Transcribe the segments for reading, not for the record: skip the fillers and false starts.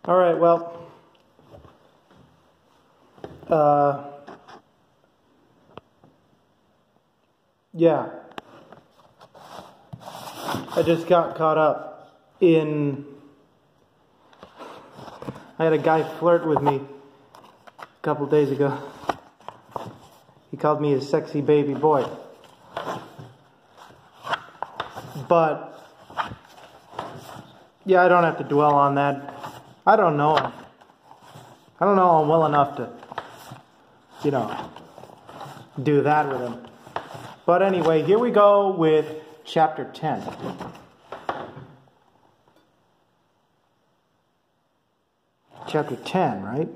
All right, well, yeah, I just got caught up in, I had a guy flirt with me a couple days ago. He called me his sexy baby boy. But, yeah, I don't have to dwell on that. I don't know him. I don't know him well enough to, do that with him. But anyway, here we go with chapter 10. Chapter 10, right?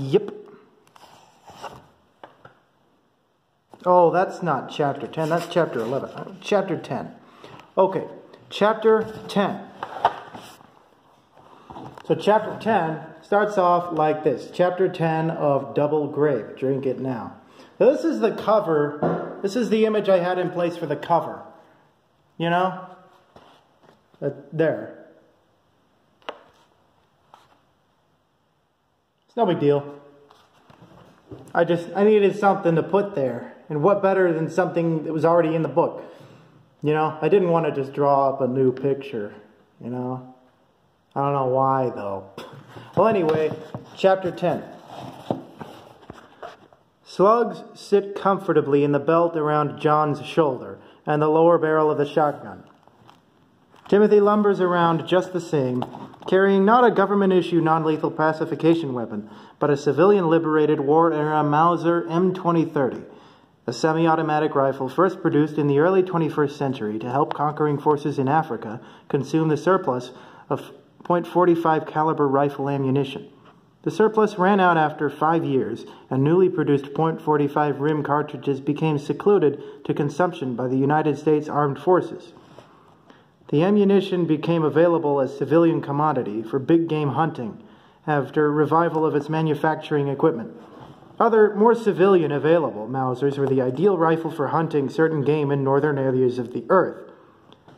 Yep. Oh, that's not chapter 10. That's chapter 11. Chapter 10. Okay, chapter 10. So chapter 10 starts off like this. Chapter 10 of Double Grape. Drink it now. Now, this is the cover. This is the image I had in place for the cover. You know? There. It's no big deal. I needed something to put there. And what better than something that was already in the book? You know? I didn't want to just draw up a new picture. You know? I don't know why, though. Well, anyway, chapter 10. Slugs sit comfortably in the belt around John's shoulder and the lower barrel of the shotgun. Timothy lumbers around just the same, carrying not a government-issue non-lethal pacification weapon, but a civilian-liberated war-era Mauser M2030, a semi-automatic rifle first produced in the early 21st century to help conquering forces in Africa consume the surplus of .45 caliber rifle ammunition. The surplus ran out after 5 years, and newly produced .45 rim cartridges became secluded to consumption by the United States Armed Forces. The ammunition became available as civilian commodity for big game hunting after revival of its manufacturing equipment. Other, more civilian available Mausers were the ideal rifle for hunting certain game in northern areas of the earth.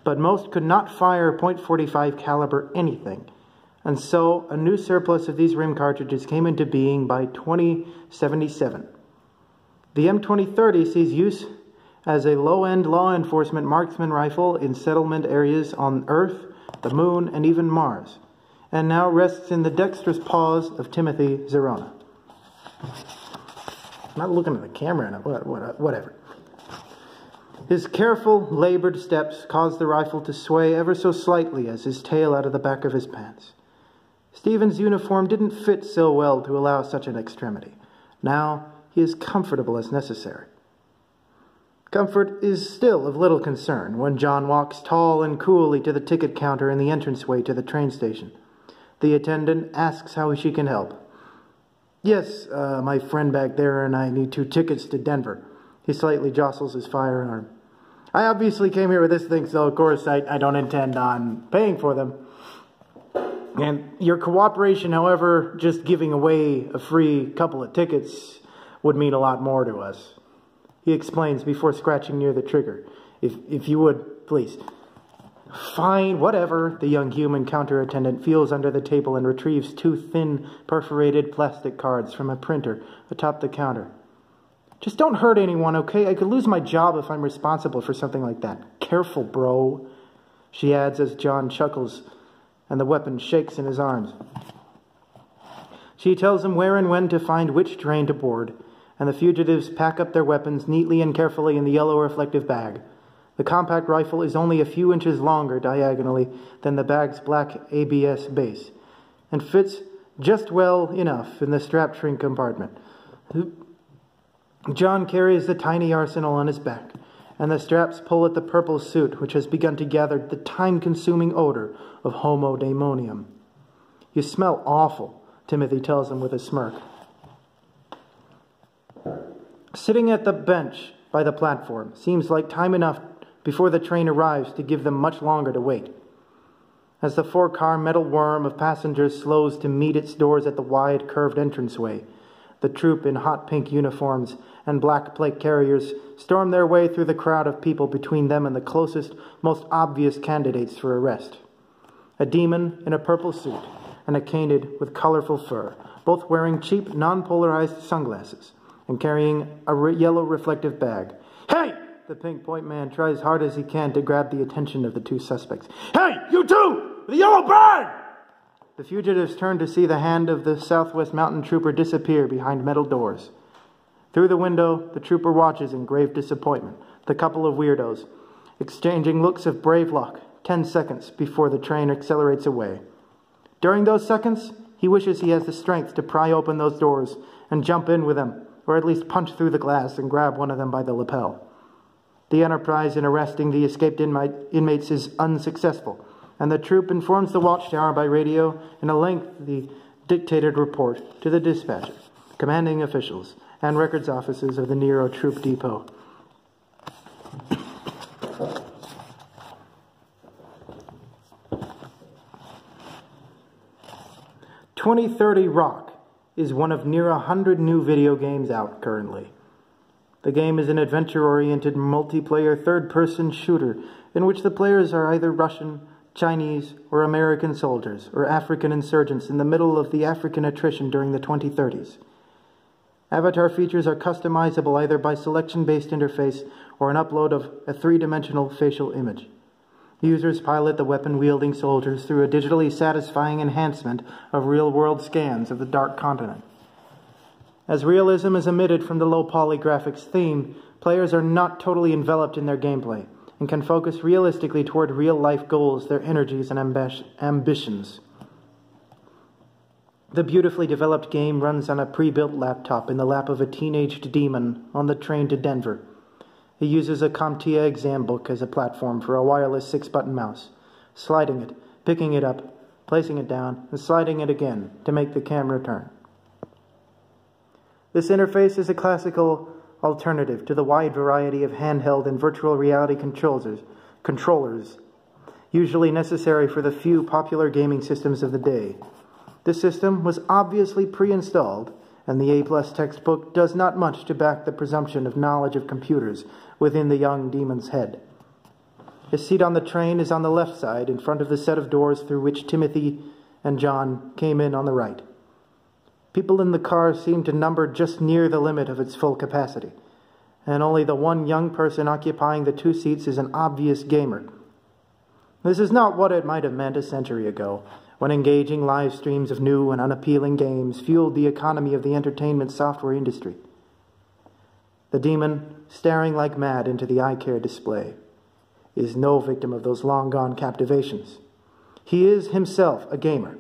But most could not fire .45 caliber anything, and so a new surplus of these rim cartridges came into being by 2077. The M2030 sees use as a low-end law enforcement marksman rifle in settlement areas on Earth, the Moon, and even Mars, and now rests in the dexterous paws of Timothy Zerona. I'm not looking at the camera, whatever. His careful, labored steps caused the rifle to sway ever so slightly as his tail out of the back of his pants. Stephen's uniform didn't fit so well to allow such an extremity. Now he is comfortable as necessary. Comfort is still of little concern when John walks tall and coolly to the ticket counter in the entranceway to the train station. The attendant asks how she can help. Yes, my friend back there and I need 2 tickets to Denver. He slightly jostles his firearm. I obviously came here with this thing, so of course I don't intend on paying for them. And your cooperation, however, just giving away a free couple of tickets would mean a lot more to us. He explains before scratching near the trigger. If you would, please. Fine, whatever. The young human counter attendant feels under the table and retrieves 2 thin, perforated plastic cards from a printer atop the counter. Just don't hurt anyone, okay? I could lose my job if I'm responsible for something like that. Careful, bro, she adds as John chuckles and the weapon shakes in his arms. She tells him where and when to find which train to board, and the fugitives pack up their weapons neatly and carefully in the yellow reflective bag. The compact rifle is only a few inches longer diagonally than the bag's black ABS base, and fits just well enough in the strap-shrink compartment. John carries the tiny arsenal on his back, and the straps pull at the purple suit, which has begun to gather the time-consuming odor of homo daemonium. You smell awful, Timothy tells him with a smirk. Sitting at the bench by the platform seems like time enough before the train arrives to give them much longer to wait. As the 4-car metal worm of passengers slows to meet its doors at the wide, curved entranceway, the troop in hot pink uniforms and black plate carriers storm their way through the crowd of people between them and the closest, most obvious candidates for arrest. A demon in a purple suit, and a canid with colorful fur, both wearing cheap, non-polarized sunglasses and carrying a yellow reflective bag. "Hey!" The pink point man tries hard as he can to grab the attention of the two suspects. "Hey, you two! The yellow bag!" The fugitives turn to see the hand of the Southwest Mountain Trooper disappear behind metal doors. Through the window, the trooper watches in grave disappointment, the couple of weirdos, exchanging looks of brave luck 10 seconds before the train accelerates away. During those seconds, he wishes he has the strength to pry open those doors and jump in with them, or at least punch through the glass and grab one of them by the lapel. The enterprise in arresting the escaped inmates is unsuccessful, and the troop informs the watchtower by radio in a lengthy dictated report to the dispatcher, commanding officials, and records officers of the Nero Troop Depot. 2030 Rock is one of near 100 new video games out currently. The game is an adventure-oriented multiplayer third-person shooter in which the players are either Russian, Chinese, or American soldiers or African insurgents in the middle of the African attrition during the 2030s. Avatar features are customizable either by selection-based interface or an upload of a three-dimensional facial image. Users pilot the weapon-wielding soldiers through a digitally satisfying enhancement of real-world scans of the Dark Continent. As realism is omitted from the low-poly graphics theme, players are not totally enveloped in their gameplay and can focus realistically toward real-life goals, their energies, and ambitions. The beautifully developed game runs on a pre-built laptop in the lap of a teenaged demon on the train to Denver. He uses a CompTIA exam book as a platform for a wireless 6-button mouse, sliding it, picking it up, placing it down, and sliding it again to make the camera turn. This interface is a classical alternative to the wide variety of handheld and virtual reality controllers, usually necessary for the few popular gaming systems of the day. This system was obviously pre-installed, and the A+ textbook does not much to back the presumption of knowledge of computers within the young demon's head. His seat on the train is on the left side, in front of the set of doors through which Timothy and John came in on the right. People in the car seem to number just near the limit of its full capacity, and only the one young person occupying the two seats is an obvious gamer. This is not what it might have meant a century ago, when engaging live streams of new and unappealing games fueled the economy of the entertainment software industry. The demon, staring like mad into the eye care display, is no victim of those long-gone captivations. He is himself a gamer,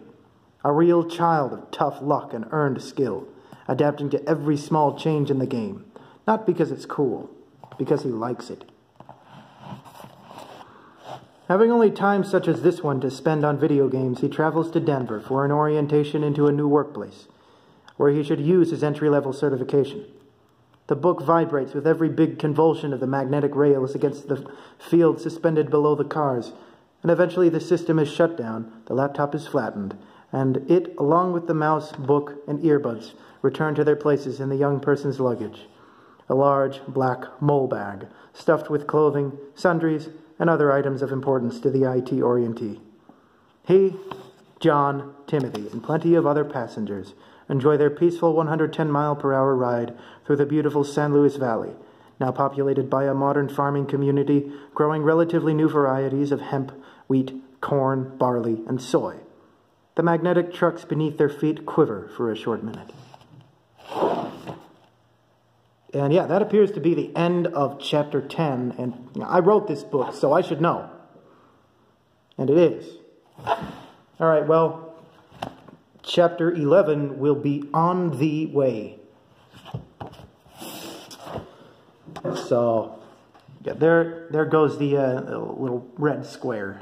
a real child of tough luck and earned skill, adapting to every small change in the game, not because it's cool, because he likes it. Having only time such as this one to spend on video games, he travels to Denver for an orientation into a new workplace, where he should use his entry-level certification. The book vibrates with every big convulsion of the magnetic rails against the field suspended below the cars, and eventually the system is shut down, the laptop is flattened, and it, along with the mouse, book, and earbuds, return to their places in the young person's luggage. A large, black mole bag, stuffed with clothing, sundries, and other items of importance to the IT orientee. He, John, Timothy, and plenty of other passengers enjoy their peaceful 110-mile-per-hour ride through the beautiful San Luis Valley, now populated by a modern farming community growing relatively new varieties of hemp, wheat, corn, barley, and soy. The magnetic trucks beneath their feet quiver for a short minute. And yeah, that appears to be the end of chapter 10, and I wrote this book, so I should know. And it is. All right, well, chapter 11 will be on the way. So, yeah, there goes the little red square.